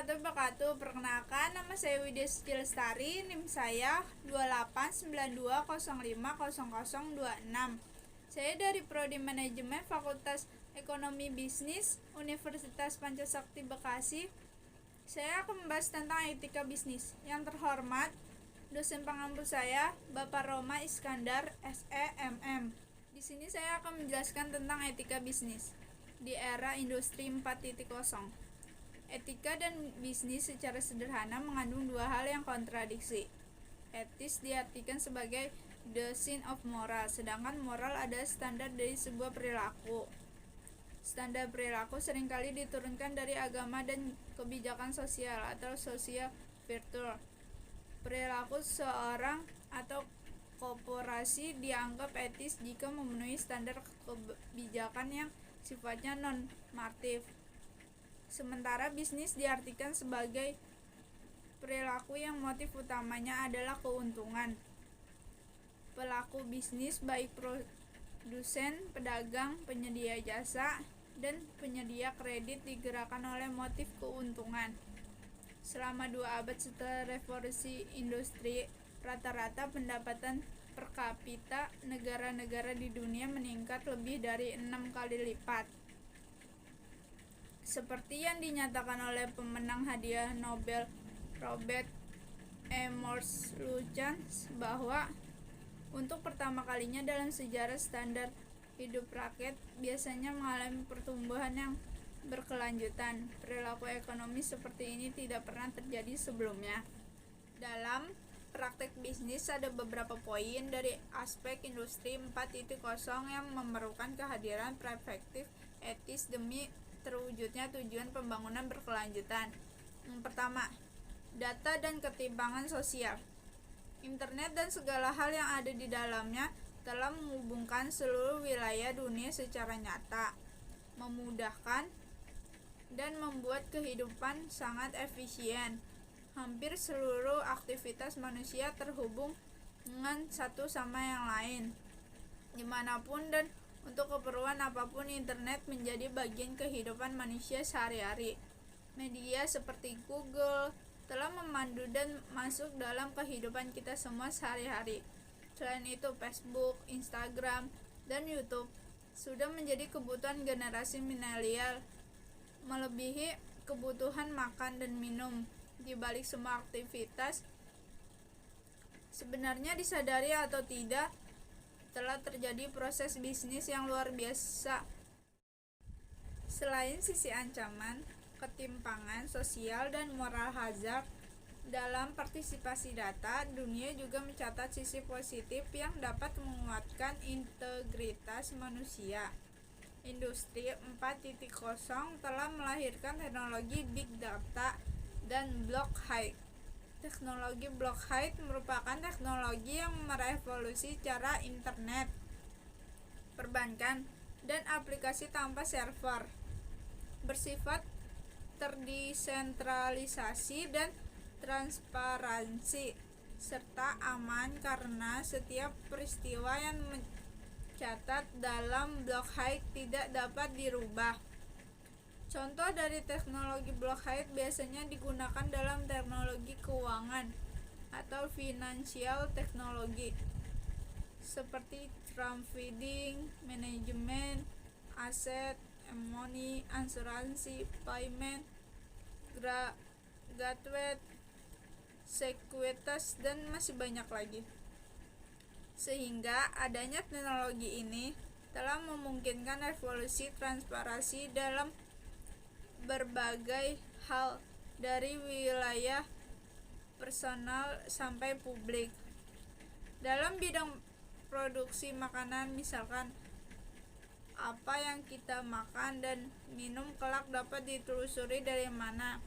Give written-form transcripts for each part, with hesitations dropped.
warahmatullahi wabarakatuh. Perkenalkan, nama saya Widya Suci Lestari, NIM saya 2892050026. Saya dari Prodi Manajemen Fakultas Ekonomi Bisnis Universitas Pancasakti Bekasi. Saya akan membahas tentang etika bisnis. Yang terhormat, dosen pengampu saya, Bapak Roma Iskandar, SEMM. Di sini saya akan menjelaskan tentang etika bisnis di era industri 4.0. Etika dan bisnis secara sederhana mengandung dua hal yang kontradiksi. Etis diartikan sebagai the sin of moral, sedangkan moral adalah standar dari sebuah perilaku. Standar perilaku seringkali diturunkan dari agama dan kebijakan sosial atau social virtue. Perilaku seorang atau korporasi dianggap etis jika memenuhi standar kebijakan yang sifatnya non-normatif. Sementara bisnis diartikan sebagai perilaku yang motif utamanya adalah keuntungan. Pelaku bisnis baik produsen, pedagang, penyedia jasa, dan penyedia kredit digerakkan oleh motif keuntungan. Selama 2 abad setelah revolusi industri, rata-rata pendapatan per kapita negara-negara di dunia meningkat lebih dari 6 kali lipat. Seperti yang dinyatakan oleh pemenang hadiah Nobel Robert Amos Lutyens bahwa untuk pertama kalinya dalam sejarah standar hidup rakyat biasanya mengalami pertumbuhan yang berkelanjutan. Perilaku ekonomi seperti ini tidak pernah terjadi sebelumnya. Dalam praktek bisnis ada beberapa poin dari aspek industri 4.0 yang memerlukan kehadiran perspektif etis demi terwujudnya tujuan pembangunan berkelanjutan. Yang pertama, data dan ketimpangan sosial. Internet dan segala hal yang ada di dalamnya telah menghubungkan seluruh wilayah dunia secara nyata, memudahkan dan membuat kehidupan sangat efisien. Hampir seluruh aktivitas manusia terhubung dengan satu sama yang lain, dimanapun dan untuk keperluan apapun. Internet menjadi bagian kehidupan manusia sehari-hari. Media seperti Google telah memandu dan masuk dalam kehidupan kita semua sehari-hari. Selain itu, Facebook, Instagram, dan YouTube sudah menjadi kebutuhan generasi milenial, melebihi kebutuhan makan dan minum. Di balik semua aktivitas, sebenarnya disadari atau tidak, telah terjadi proses bisnis yang luar biasa. Selain sisi ancaman, ketimpangan sosial dan moral hazard dalam partisipasi data, dunia juga mencatat sisi positif yang dapat menguatkan integritas manusia. Industri 4.0 telah melahirkan teknologi big data dan blockchain. Teknologi blockchain merupakan teknologi yang merevolusi cara internet, perbankan, dan aplikasi tanpa server. Bersifat terdesentralisasi dan transparansi, serta aman karena setiap peristiwa yang mencatat dalam blockchain tidak dapat dirubah. Contoh dari teknologi blockchain biasanya digunakan dalam teknologi keuangan atau financial technology, seperti trading, manajemen aset, money, asuransi, payment, gateway, sekuritas, dan masih banyak lagi. Sehingga adanya teknologi ini telah memungkinkan revolusi transparansi dalam berbagai hal, dari wilayah personal sampai publik. Dalam bidang produksi makanan, misalkan apa yang kita makan dan minum kelak dapat ditelusuri dari mana,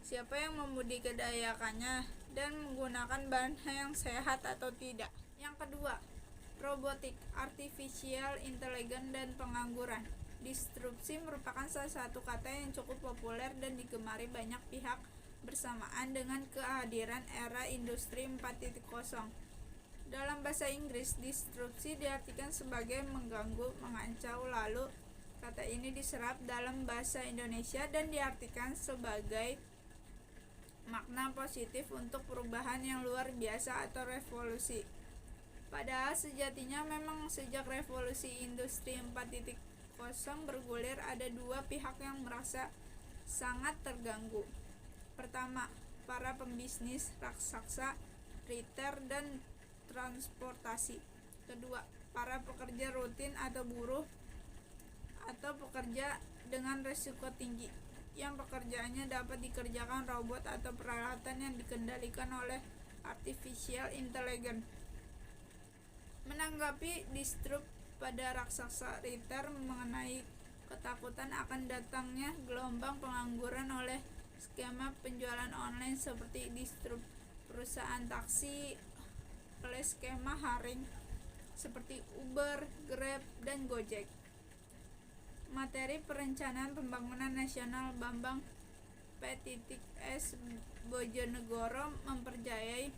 siapa yang membudidayakannya, dan menggunakan bahan yang sehat atau tidak. Yang kedua, robotik, artificial intelligence, dan pengangguran. Disrupsi merupakan salah satu kata yang cukup populer dan digemari banyak pihak bersamaan dengan kehadiran era industri 4.0. Dalam bahasa Inggris, disrupsi diartikan sebagai mengganggu, mengancam. Lalu kata ini diserap dalam bahasa Indonesia dan diartikan sebagai makna positif untuk perubahan yang luar biasa atau revolusi. Padahal sejatinya memang sejak revolusi industri 4.0 bergulir ada dua pihak yang merasa sangat terganggu. Pertama, para pembisnis raksasa, retail dan transportasi. Kedua, para pekerja rutin atau buruh atau pekerja dengan risiko tinggi yang pekerjaannya dapat dikerjakan robot atau peralatan yang dikendalikan oleh artificial intelligence. Menanggapi disrupt pada raksasa retail mengenai ketakutan akan datangnya gelombang pengangguran oleh skema penjualan online seperti disrupt perusahaan taksi oleh skema haring seperti Uber, Grab, dan Gojek. Materi Perencanaan Pembangunan Nasional Bambang P.S. Bojonegoro mempercayai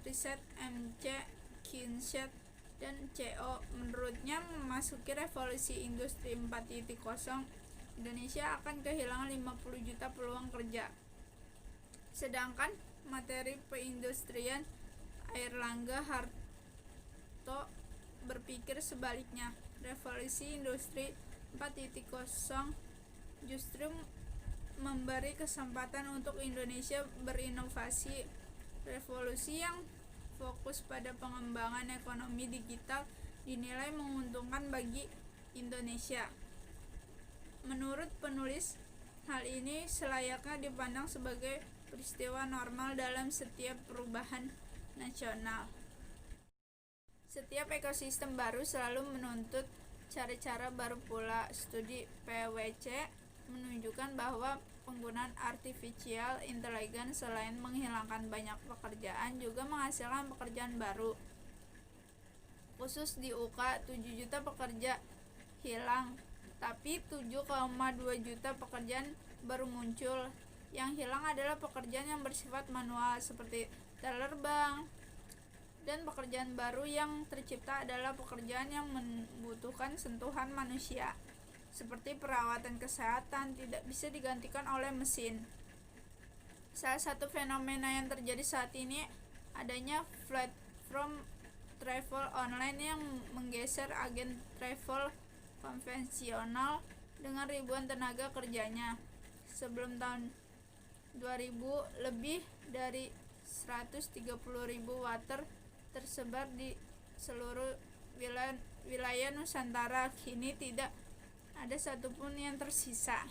riset MC, Kinset, dan CO. Menurutnya, memasuki revolusi industri 4.0, Indonesia akan kehilangan 50 juta peluang kerja. Sedangkan materi perindustrian Airlangga Harto berpikir sebaliknya. Revolusi industri 4.0 justru memberi kesempatan untuk Indonesia berinovasi. Revolusi yang fokus pada pengembangan ekonomi digital dinilai menguntungkan bagi Indonesia. Menurut penulis, hal ini selayaknya dipandang sebagai peristiwa normal dalam setiap perubahan nasional. Setiap ekosistem baru selalu menuntut cara-cara baru pula. Studi PwC menunjukkan bahwa penggunaan artificial intelligence selain menghilangkan banyak pekerjaan juga menghasilkan pekerjaan baru. Khusus di UK, 7 juta pekerja hilang, tapi 7,2 juta pekerjaan baru muncul. Yang hilang adalah pekerjaan yang bersifat manual seperti teller bank, dan pekerjaan baru yang tercipta adalah pekerjaan yang membutuhkan sentuhan manusia, seperti perawatan kesehatan, tidak bisa digantikan oleh mesin. Salah satu fenomena yang terjadi saat ini adanya platform travel online yang menggeser agen travel konvensional dengan ribuan tenaga kerjanya. Sebelum tahun 2000, lebih dari 130.000 water tersebar di seluruh wilayah Nusantara. Kini tidak ada satupun yang tersisa.